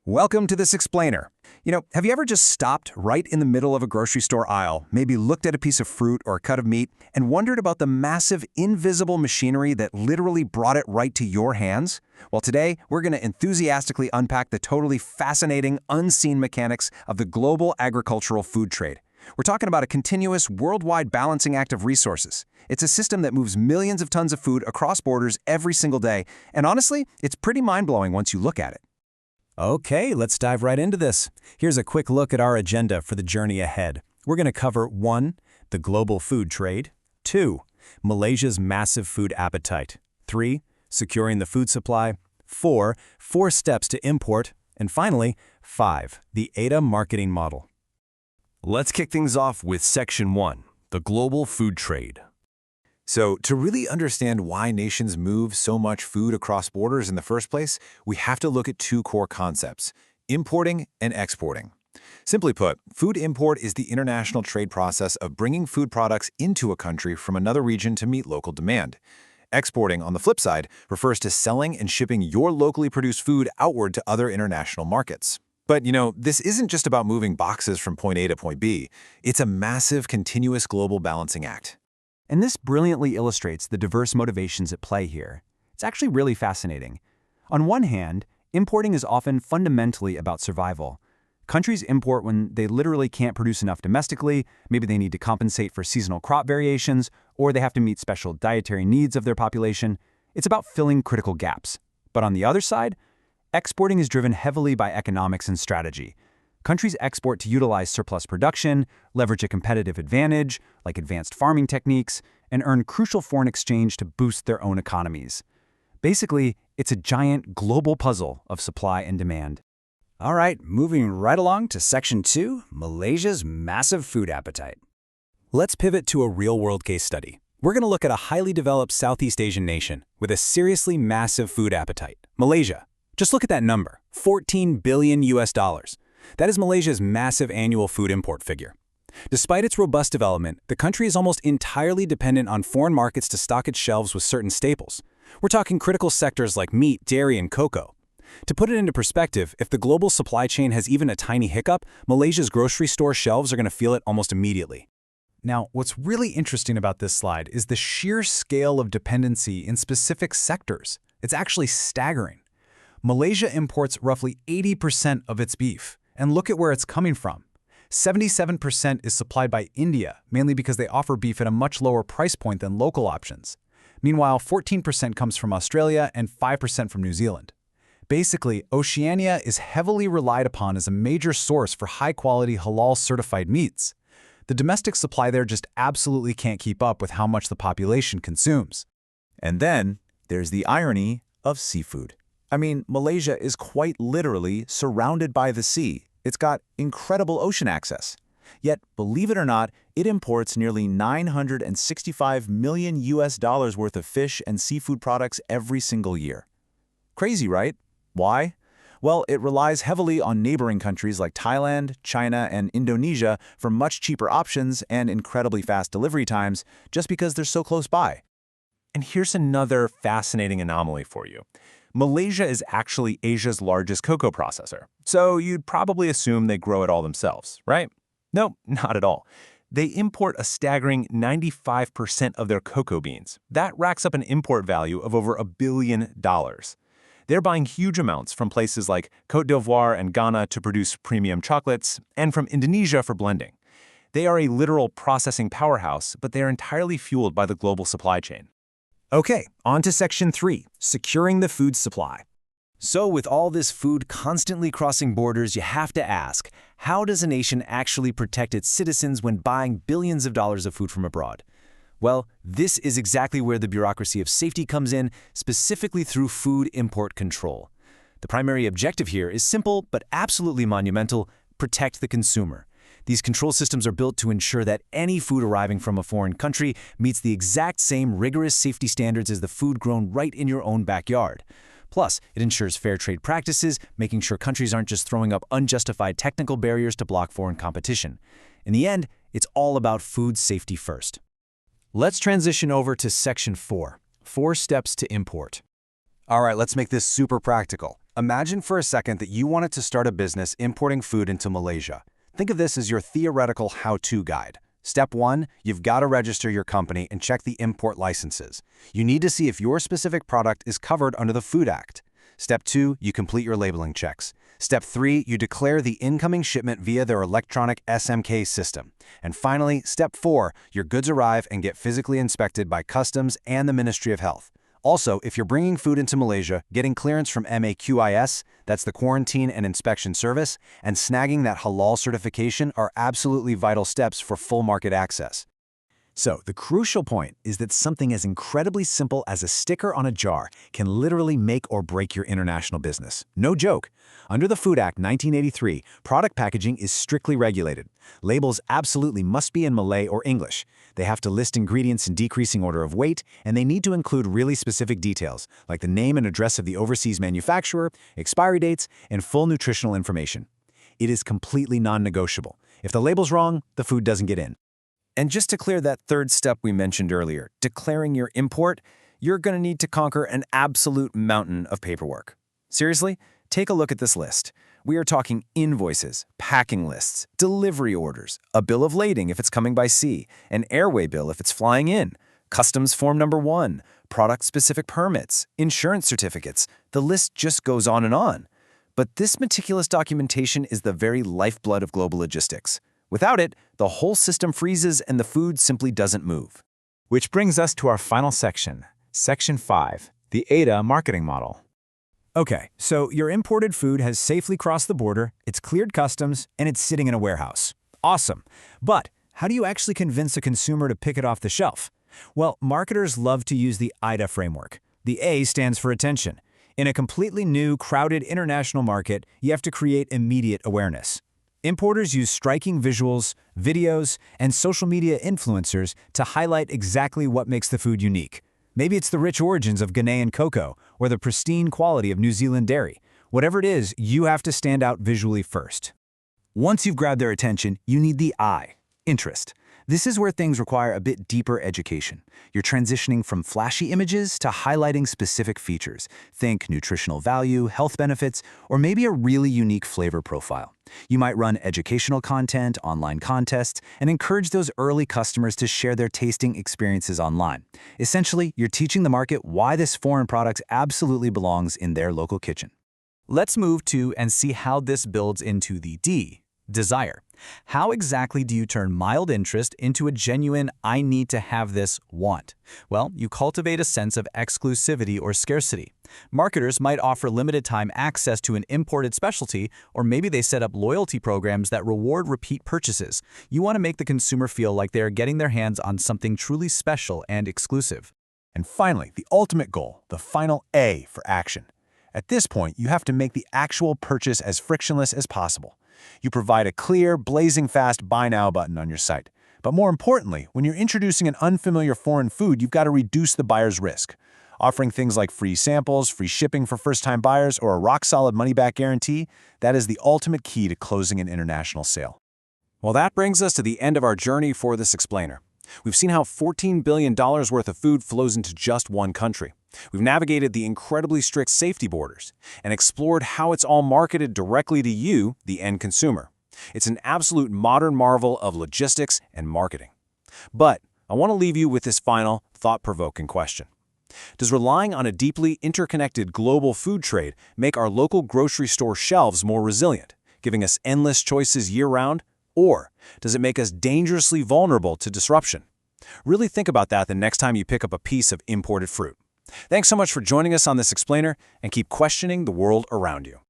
Welcome to this explainer. Have you ever just stopped right in the middle of a grocery store aisle, maybe looked at a piece of fruit or a cut of meat, and wondered about the massive invisible machinery that literally brought it right to your hands? Well, today, we're going to enthusiastically unpack the totally fascinating, unseen mechanics of the global agricultural food trade. We're talking about a continuous, worldwide balancing act of resources. It's a system that moves millions of tons of food across borders every single day, and honestly, it's pretty mind-blowing once you look at it. Okay, let's dive right into this. Here's a quick look at our agenda for the journey ahead. We're going to cover 1. The global food trade, 2. Malaysia's massive food appetite, 3. Securing the food supply, 4. 4 steps to import, and finally, 5. The ADA marketing model. Let's kick things off with Section 1, the global food trade. So, to really understand why nations move so much food across borders in the first place, we have to look at 2 core concepts: importing and exporting. Simply put, food import is the international trade process of bringing food products into a country from another region to meet local demand. Exporting, on the flip side, refers to selling and shipping your locally produced food outward to other international markets. But, this isn't just about moving boxes from point A to point B. It's a massive, continuous global balancing act. And this brilliantly illustrates the diverse motivations at play here. It's actually really fascinating. On one hand, importing is often fundamentally about survival. Countries import when they literally can't produce enough domestically, maybe they need to compensate for seasonal crop variations, or they have to meet special dietary needs of their population. It's about filling critical gaps. But on the other side, exporting is driven heavily by economics and strategy. Countries export to utilize surplus production, leverage a competitive advantage, like advanced farming techniques, and earn crucial foreign exchange to boost their own economies. Basically, it's a giant global puzzle of supply and demand. All right, moving right along to Section 2, Malaysia's massive food appetite. Let's pivot to a real-world case study. We're going to look at a highly developed Southeast Asian nation with a seriously massive food appetite, Malaysia. Just look at that number, $14 billion. That is Malaysia's massive annual food import figure. Despite its robust development, the country is almost entirely dependent on foreign markets to stock its shelves with certain staples. We're talking critical sectors like meat, dairy, and cocoa. To put it into perspective, if the global supply chain has even a tiny hiccup, Malaysia's grocery store shelves are going to feel it almost immediately. Now, what's really interesting about this slide is the sheer scale of dependency in specific sectors. It's actually staggering. Malaysia imports roughly 80% of its beef. And look at where it's coming from. 77% is supplied by India, mainly because they offer beef at a much lower price point than local options. Meanwhile, 14% comes from Australia and 5% from New Zealand. Basically, Oceania is heavily relied upon as a major source for high-quality halal-certified meats. The domestic supply there just absolutely can't keep up with how much the population consumes. And then there's the irony of seafood. Malaysia is quite literally surrounded by the sea. It's got incredible ocean access. Yet, believe it or not, it imports nearly $965 million worth of fish and seafood products every single year. Crazy, right? Why? Well, it relies heavily on neighboring countries like Thailand, China, and Indonesia for much cheaper options and incredibly fast delivery times just because they're so close by. And here's another fascinating anomaly for you. Malaysia is actually Asia's largest cocoa processor, so you'd probably assume they grow it all themselves, right? No, not at all. They import a staggering 95% of their cocoa beans. That racks up an import value of over $1 billion. They're buying huge amounts from places like Côte d'Ivoire and Ghana to produce premium chocolates, and from Indonesia for blending. They are a literal processing powerhouse, but they are entirely fueled by the global supply chain. Okay, on to Section 3, securing the food supply. So with all this food constantly crossing borders, you have to ask, how does a nation actually protect its citizens when buying billions of dollars of food from abroad? Well, this is exactly where the bureaucracy of safety comes in, specifically through food import control. The primary objective here is simple but absolutely monumental: protect the consumer. These control systems are built to ensure that any food arriving from a foreign country meets the exact same rigorous safety standards as the food grown right in your own backyard. Plus, it ensures fair trade practices, making sure countries aren't just throwing up unjustified technical barriers to block foreign competition. In the end, it's all about food safety first. Let's transition over to Section 4, 4 steps to import. All right, let's make this super practical. Imagine for a second that you wanted to start a business importing food into Malaysia. Think of this as your theoretical how-to guide. Step 1, you've got to register your company and check the import licenses. You need to see if your specific product is covered under the Food Act. Step 2, you complete your labeling checks. Step 3, you declare the incoming shipment via their electronic SMK system. And finally, Step 4, your goods arrive and get physically inspected by Customs and the Ministry of Health. Also, if you're bringing food into Malaysia, getting clearance from MAQIS, that's the Quarantine and Inspection Service, and snagging that halal certification are absolutely vital steps for full market access. So, the crucial point is that something as incredibly simple as a sticker on a jar can literally make or break your international business. No joke. Under the Food Act 1983, product packaging is strictly regulated. Labels absolutely must be in Malay or English. They have to list ingredients in decreasing order of weight, and they need to include really specific details, like the name and address of the overseas manufacturer, expiry dates, and full nutritional information. It is completely non-negotiable. If the label's wrong, the food doesn't get in. And just to clear that third step we mentioned earlier, declaring your import, you're going to need to conquer an absolute mountain of paperwork. Seriously, take a look at this list. We are talking invoices, packing lists, delivery orders, a bill of lading if it's coming by sea, an airway bill if it's flying in, customs form number 1, product-specific permits, insurance certificates. The list just goes on and on. But this meticulous documentation is the very lifeblood of global logistics. Without it, the whole system freezes and the food simply doesn't move. Which brings us to our final section, Section 5, the ADA marketing model. Okay, so your imported food has safely crossed the border, it's cleared customs, and it's sitting in a warehouse. Awesome. But how do you actually convince a consumer to pick it off the shelf? Well, marketers love to use the AIDA framework. The A stands for attention. In a completely new, crowded international market, you have to create immediate awareness. Importers use striking visuals, videos, and social media influencers to highlight exactly what makes the food unique. Maybe it's the rich origins of Ghanaian cocoa or the pristine quality of New Zealand dairy. Whatever it is, you have to stand out visually first. Once you've grabbed their attention, you need the I, interest. This is where things require a bit deeper education. You're transitioning from flashy images to highlighting specific features. Think nutritional value, health benefits, or maybe a really unique flavor profile. You might run educational content, online contests, and encourage those early customers to share their tasting experiences online. Essentially, you're teaching the market why this foreign product absolutely belongs in their local kitchen. Let's move to and see how this builds into the D, desire. How exactly do you turn mild interest into a genuine I need to have this want? Well, you cultivate a sense of exclusivity or scarcity. Marketers might offer limited time access to an imported specialty, or maybe they set up loyalty programs that reward repeat purchases. You want to make the consumer feel like they are getting their hands on something truly special and exclusive. And finally, the ultimate goal, the final A for action. At this point, you have to make the actual purchase as frictionless as possible. You provide a clear, blazing fast Buy Now button on your site. But more importantly, when you're introducing an unfamiliar foreign food, you've got to reduce the buyer's risk. Offering things like free samples, free shipping for first-time buyers, or a rock-solid money-back guarantee, that is the ultimate key to closing an international sale. Well, that brings us to the end of our journey for this explainer. We've seen how $14 billion worth of food flows into just one country. We've navigated the incredibly strict safety borders and explored how it's all marketed directly to you, the end consumer. It's an absolute modern marvel of logistics and marketing. But I want to leave you with this final, thought-provoking question. Does relying on a deeply interconnected global food trade make our local grocery store shelves more resilient, giving us endless choices year-round? Or does it make us dangerously vulnerable to disruption? Really think about that the next time you pick up a piece of imported fruit. Thanks so much for joining us on this explainer, and keep questioning the world around you.